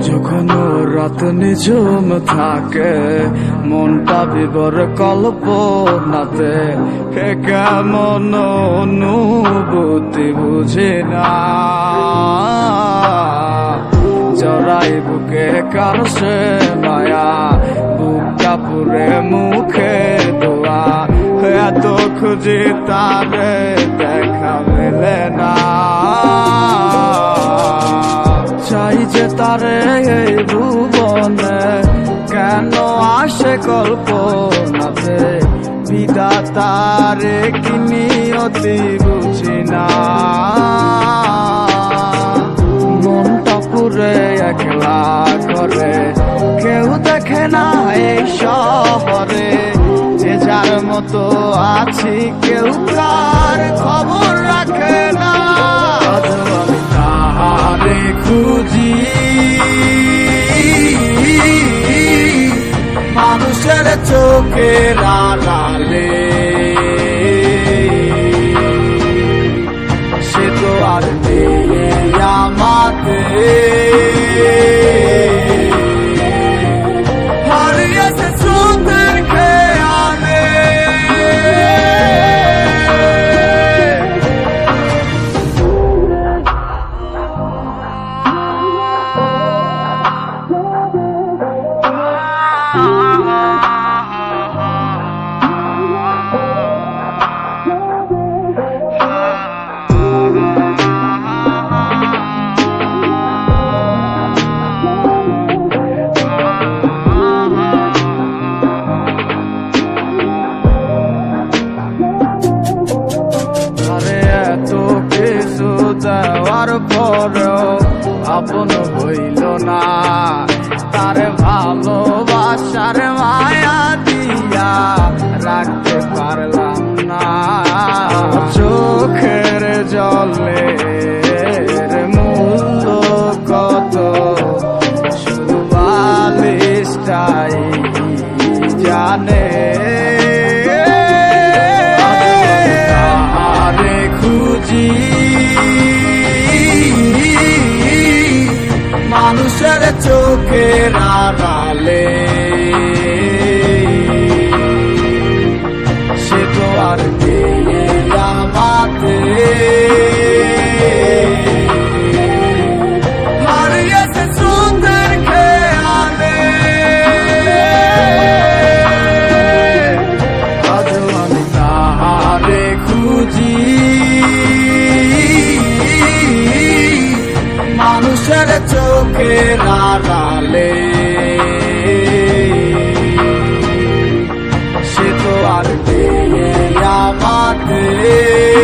যখন রাত নিঝুম থাকে মনটা বিবর কল্পনাতে কেমন অনুভূতি বুঝি না জড়াই বুকে কার সে মায়া বুকটা পুরে মুখে দোয়া এত খুঁজি তারে দেখা মেলে না চাই যে তারে এই ভুবনে কেন আসে কল্পনাতে বিধাতারে কি নিয়তি বুঝি না মনটা পুরে একলা করে কেউ দেখে না এই শহরে যে যার মতো আছি কেউ কার খবর রাখে না আমি তাহারে খুঁজি মানুষের চোখের আড়ালে সে তো আর নেই আমাদের হারিয়েছে স্রোতের খেয়ালে দেওয়ার পরেও আপন হইল না তার ভালোবাসার মায়া দিয়া রাখতে পারলাম না চোখের জলে মূল্য কত শুধু বালিশটাই জানে আরে খুঁজি মানুষের চোখের আড়ালে সে তো আর নেই আমাদের হারিয়েছে স্রোতের খেয়ালে আজ আমি তাহারে খুঁজি মানুষের চোখের আড়ালে সে তো আর নেই আমাদের